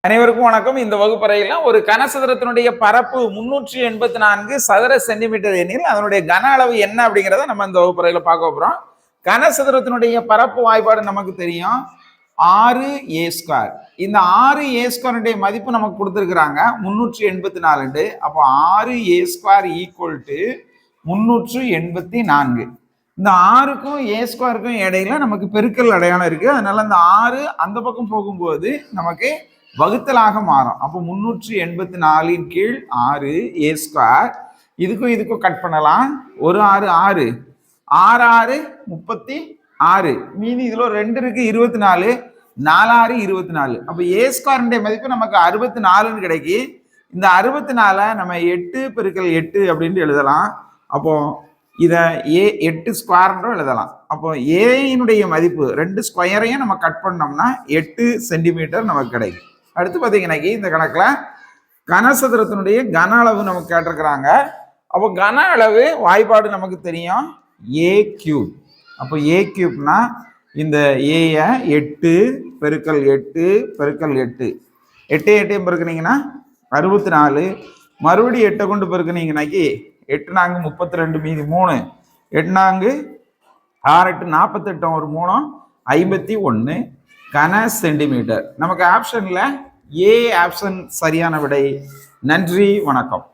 அனைவருக்கும் வணக்கம். இந்த வகுப்பறையில ஒரு கனசதுரத்தினுடைய பரப்பு 384 சதுர சென்டிமீட்டர் எனில் அதனுடைய கன அளவு என்ன அப்படிங்கிறத நம்ம இந்த வகுப்பறையில பார்க்க போறோம். கனசதுரத்தினுடைய பரப்பு வாய்ப்பாடு நமக்கு தெரியும் 6a². இந்த 6a² மதிப்பு நமக்கு கொடுத்துருக்காங்க 384. அப்போ 6a² = 384. இந்த 6க்கும் a²க்கும் இடையில நமக்கு பெருக்கல் அடையாளம் இருக்கு. அதனால இந்த 6 அந்த பக்கம் போகும்போது நமக்கு வகுத்தலாக மாறும். அப்போ 384 கீழ் 6a². இதுக்கும் கட் பண்ணலாம். 1 6 6 6 6 36. மீதி இதுல 2 இருக்கு 24. 4 6 24. அப்போ a² மதிப்பு நமக்கு 64 கிடைக்கி. இந்த 64 நம்ம 8 × 8 அப்படின்னு எழுதலாம். அப்போ இதை a8² எழுதலாம். அப்போ a மதிப்பு 2 ஸ்கொயரையும் நம்ம கட் பண்ணோம்னா 8 சென்டிமீட்டர் நமக்கு கிடைக்கும். அடுத்து பார்த்தீங்கன்னா இந்த கணக்குல கனசதுரத்தினுடைய கன அளவு நமக்கு கேட்டிருக்கிறாங்க. அப்போ கன அளவு வாய்ப்பாடு நமக்கு தெரியும் a³. அப்போ a³ இந்த a 8 × 8 × 8 8 8 பெருக்குனீங்கன்னா 64. மறுபடியும் 8 கொண்டு பெருக்குனீங்கன்னாக்கி 8 4 32 மீதி 3 8 4 6 8 48 ஒரு 3 51 கன சென்டிமீட்டர். நமக்கு ஆப்ஷன்ல ஏ ஆப்ஷன் சரியான விடை. நன்றி, வணக்கம்.